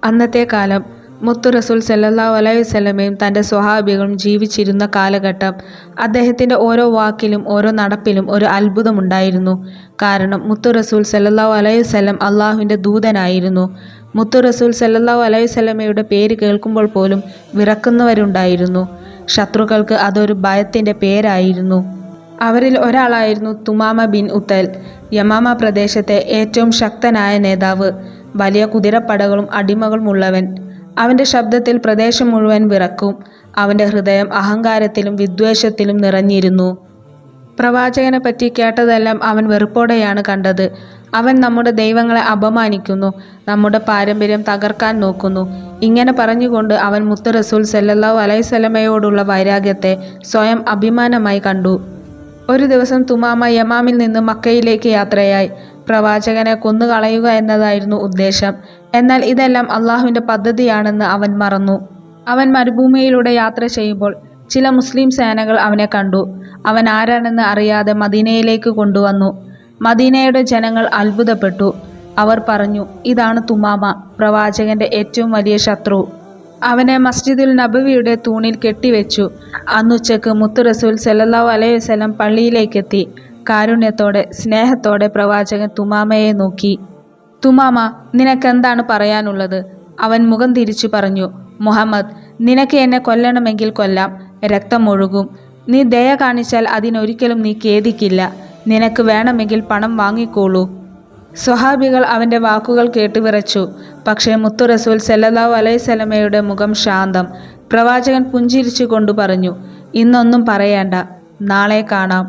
അന്നത്തെ കാലം മുത്തു റസൂൽ സല്ലല്ലാഹു അലൈഹി വസല്ലമയും തൻ്റെ സ്വഹാബികളും ജീവിച്ചിരുന്ന കാലഘട്ടം. അദ്ദേഹത്തിൻ്റെ ഓരോ വാക്കിലും ഓരോ നടപ്പിലും ഒരു അത്ഭുതമുണ്ടായിരുന്നു. കാരണം മുത്തു റസൂൽ സല്ലല്ലാഹു അലൈഹി വസല്ലം അള്ളാഹുവിൻ്റെ ദൂതനായിരുന്നു. മുത്തു റസൂൽ സല്ലല്ലാഹു അലൈഹി വസല്ലമയുടെ പേര് കേൾക്കുമ്പോൾ പോലും വിറക്കുന്നവരുണ്ടായിരുന്നു. ശത്രുക്കൾക്ക് അതൊരു ഭയത്തിൻ്റെ പേരായിരുന്നു. അവരിൽ ഒരാളായിരുന്നു തുമാമ ബിൻ ഉത്തൽ, യമാമ പ്രദേശത്തെ ഏറ്റവും ശക്തനായ നേതാവ്. വലിയ കുതിരപ്പടകളും അടിമകളുമുള്ളവൻ. അവൻ്റെ ശബ്ദത്തിൽ പ്രദേശം മുഴുവൻ വിറക്കും. അവൻ്റെ ഹൃദയം അഹങ്കാരത്തിലും വിദ്വേഷത്തിലും നിറഞ്ഞിരുന്നു. പ്രവാചകനെപ്പറ്റി കേട്ടതെല്ലാം അവൻ വെറുപ്പോടെയാണ് കണ്ടത്. അവൻ നമ്മുടെ ദൈവങ്ങളെ അപമാനിക്കുന്നു, നമ്മുടെ പാരമ്പര്യം തകർക്കാൻ നോക്കുന്നു. ഇങ്ങനെ പറഞ്ഞുകൊണ്ട് അവൻ മുത്ത് റസൂൽ സല്ലല്ലാഹു അലൈഹി വസല്ലമയോടുള്ള വൈരാഗ്യത്തെ സ്വയം അഭിമാനമായി കണ്ടു. ഒരു ദിവസം തുമാമ യമാമിൽ നിന്ന് മക്കയിലേക്ക് യാത്രയായി. പ്രവാചകനെ കൊന്നുകളയുക എന്നതായിരുന്നു ഉദ്ദേശം. എന്നാൽ ഇതെല്ലാം അള്ളാഹുവിൻ്റെ പദ്ധതിയാണെന്ന് അവൻ മറന്നു. അവൻ മരുഭൂമിയിലൂടെ യാത്ര ചെയ്യുമ്പോൾ ചില മുസ്ലിം സേനകൾ അവനെ കണ്ടു. അവൻ ആരാണെന്ന് അറിയാതെ മദീനയിലേക്ക് കൊണ്ടുവന്നു. മദീനയുടെ ജനങ്ങൾ അത്ഭുതപ്പെട്ടു. അവർ പറഞ്ഞു, ഇതാണ് തുമാമ, പ്രവാചകന്റെ ഏറ്റവും വലിയ ശത്രു. അവനെ മസ്ജിദുൽ നബവിയുടെ തൂണിൽ കെട്ടിവെച്ചു. അന്നുച്ചക്ക് മുത്ത് റസൂൽ സല്ലല്ലാഹു അലൈഹി വസല്ലം പള്ളിയിലേക്കെത്തി. കാരുണ്യത്തോടെ സ്നേഹത്തോടെ പ്രവാചകൻ തുമാമയെ നോക്കി. തുമാമ, നിനക്കെന്താണ് പറയാനുള്ളത്? അവൻ മുഖം തിരിച്ചു പറഞ്ഞു, മുഹമ്മദ്, നിനക്ക് എന്നെ കൊല്ലണമെങ്കിൽ കൊല്ലാം, രക്തമൊഴുകും. നീ ദയ കാണിച്ചാൽ അതിനൊരിക്കലും നീ ഖേദിക്കില്ല. നിനക്ക് വേണമെങ്കിൽ പണം വാങ്ങിക്കോളൂ. സ്വഹാബികൾ അവൻ്റെ വാക്കുകൾ കേട്ട് വിറച്ചു. പക്ഷേ മുത്തു റസൂൽ സല്ലല്ലാഹു അലൈഹി വസല്ലമയുടെ മുഖം ശാന്തം. പ്രവാചകൻ പുഞ്ചിരിച്ചു കൊണ്ട് പറഞ്ഞു, ഇന്നൊന്നും പറയേണ്ട, നാളെ കാണാം.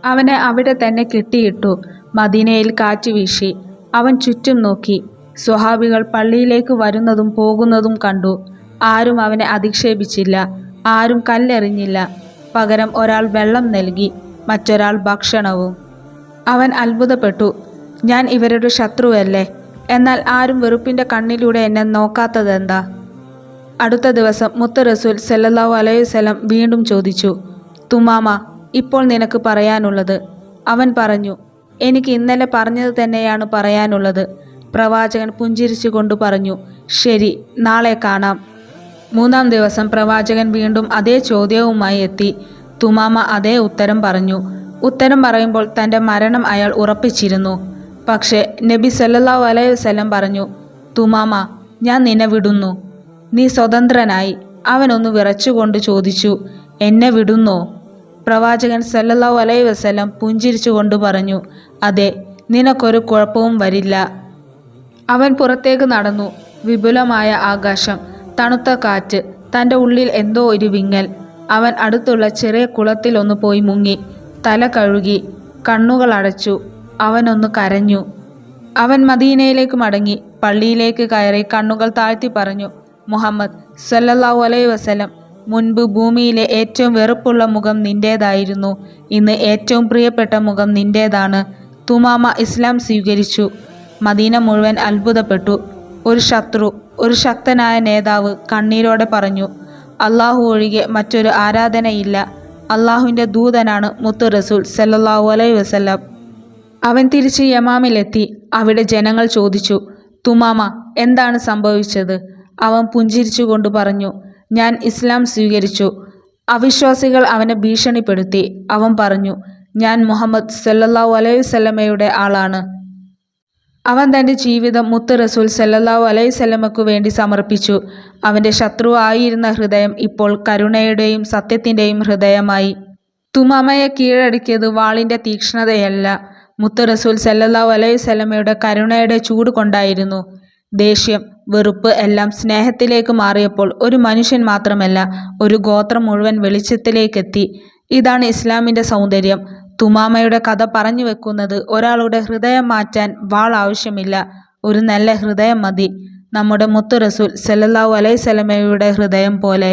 അവനെ അവിടെ തന്നെ കെട്ടിയിട്ടു. മദീനയിൽ കാറ്റ് വീശി. അവൻ ചുറ്റും നോക്കി. സ്വഹാബികൾ പള്ളിയിലേക്ക് വരുന്നതും പോകുന്നതും കണ്ടു. ആരും അവനെ അധിക്ഷേപിച്ചില്ല, ആരും കല്ലെറിഞ്ഞില്ല. പകരം ഒരാൾ വെള്ളം നൽകി, മറ്റൊരാൾ ഭക്ഷണവും. അവൻ അത്ഭുതപ്പെട്ടു. ഞാൻ ഇവരുടെ ശത്രുവല്ലേ? എന്നാൽ ആരും വെറുപ്പിൻ്റെ കണ്ണിലൂടെ എന്നെ നോക്കാത്തതെന്താ? അടുത്ത ദിവസം മുത്ത് റസൂൽ സല്ലല്ലാഹു അലൈഹി വസല്ലം വീണ്ടും ചോദിച്ചു, തുമാമ, ഇപ്പോൾ നിനക്ക് പറയാനുള്ളത്? അവൻ പറഞ്ഞു, എനിക്ക് ഇന്നലെ പറഞ്ഞത് തന്നെയാണ് പറയാനുള്ളത്. പ്രവാചകൻ പുഞ്ചിരിച്ചു കൊണ്ട് പറഞ്ഞു, ശരി, നാളെ കാണാം. മൂന്നാം ദിവസം പ്രവാചകൻ വീണ്ടും അതേ ചോദ്യവുമായി എത്തി. തുമാമ അതേ ഉത്തരം പറഞ്ഞു. ഉത്തരം പറയുമ്പോൾ തൻ്റെ മരണം അയാൾ ഉറപ്പിച്ചിരുന്നു. പക്ഷേ നബി സല്ലല്ലാഹു അലൈഹി വസല്ലം പറഞ്ഞു, തുമാമ, ഞാൻ നിന്നെ വിടുന്നു. നീ സ്വതന്ത്രനായി. അവനൊന്ന് വിറച്ചുകൊണ്ട് ചോദിച്ചു, എന്നെ വിടുന്നോ? പ്രവാചകൻ സല്ലല്ലാഹു അലൈഹി വസല്ലം പുഞ്ചിരിച്ചുകൊണ്ട് പറഞ്ഞു, അതെ, നിനക്കൊരു കുഴപ്പവും വരില്ല. അവൻ പുറത്തേക്ക് നടന്നു. വിപുലമായ ആകാശം, തണുത്ത കാറ്റ്, തൻ്റെ ഉള്ളിൽ എന്തോ ഒരു വിങ്ങൽ. അവൻ അടുത്തുള്ള ചെറിയ കുളത്തിലൊന്ന് പോയി മുങ്ങി. തല കഴുകി, കണ്ണുകൾ അടച്ചു. അവനൊന്ന് കരഞ്ഞു. അവൻ മദീനയിലേക്ക് മടങ്ങി. പള്ളിയിലേക്ക് കയറി കണ്ണുകൾ താഴ്ത്തി പറഞ്ഞു, മുഹമ്മദ് സല്ലല്ലാഹു അലൈഹി വസല്ലം, മുൻപ് ഭൂമിയിലെ ഏറ്റവും വെറുപ്പുള്ള മുഖം നിൻ്റേതായിരുന്നു. ഇന്ന് ഏറ്റവും പ്രിയപ്പെട്ട മുഖം നിൻ്റേതാണ്. തുമാമ ഇസ്ലാം സ്വീകരിച്ചു. മദീന മുഴുവൻ അത്ഭുതപ്പെട്ടു. ഒരു ശത്രു, ഒരു ശക്തനായ നേതാവ് കണ്ണീരോടെ പറഞ്ഞു, അള്ളാഹു ഒഴികെ മറ്റൊരു ആരാധനയില്ല. അള്ളാഹുവിൻ്റെ ദൂതനാണ് മുത്തു റസൂൽ സല്ലല്ലാഹു അലൈഹി വസല്ലം. അവൻ തിരിച്ച് യമാമിലെത്തി. അവിടെ ജനങ്ങൾ ചോദിച്ചു, തുമാമ, എന്താണ് സംഭവിച്ചത്? അവൻ പുഞ്ചിരിച്ചുകൊണ്ട് പറഞ്ഞു, ഞാൻ ഇസ്ലാം സ്വീകരിച്ചു. അവിശ്വാസികൾ അവനെ ഭീഷണിപ്പെടുത്തി. അവൻ പറഞ്ഞു, ഞാൻ മുഹമ്മദ് സല്ലല്ലാഹു അലൈഹി വസല്ലമയുടെ ആളാണ്. അവൻ തൻ്റെ ജീവിതം മുത്ത് റസൂൽ സല്ലല്ലാഹു അലൈഹി വസല്ലമയ്ക്കു വേണ്ടി സമർപ്പിച്ചു. അവൻ്റെ ശത്രുവായിരുന്ന ഹൃദയം ഇപ്പോൾ കരുണയുടെയും സത്യത്തിൻ്റെയും ഹൃദയമായി. തുമാമയെ കീഴടക്കിയത് വാളിൻ്റെ തീക്ഷ്ണതയല്ല, മുത്ത് റസൂൽ സല്ലല്ലാഹു അലൈഹി വസല്ലമയുടെ കരുണയുടെ ചൂട് കൊണ്ടായിരുന്നു. ദേഷ്യം, വെറുപ്പ് എല്ലാം സ്നേഹത്തിലേക്ക് മാറിയപ്പോൾ ഒരു മനുഷ്യൻ മാത്രമല്ല, ഒരു ഗോത്രം മുഴുവൻ വെളിച്ചത്തിലേക്കെത്തി. ഇതാണ് ഇസ്ലാമിൻ്റെ സൗന്ദര്യം. തുമാമയുടെ കഥ പറഞ്ഞു വെക്കുന്നത്, ഒരാളുടെ ഹൃദയം മാറ്റാൻ വാൾ ആവശ്യമില്ല, ഒരു നല്ല ഹൃദയം മതി. നമ്മുടെ മുത്തു റസൂൽ സല്ലല്ലാഹു അലൈഹി വസല്ലമയുടെ ഹൃദയം പോലെ.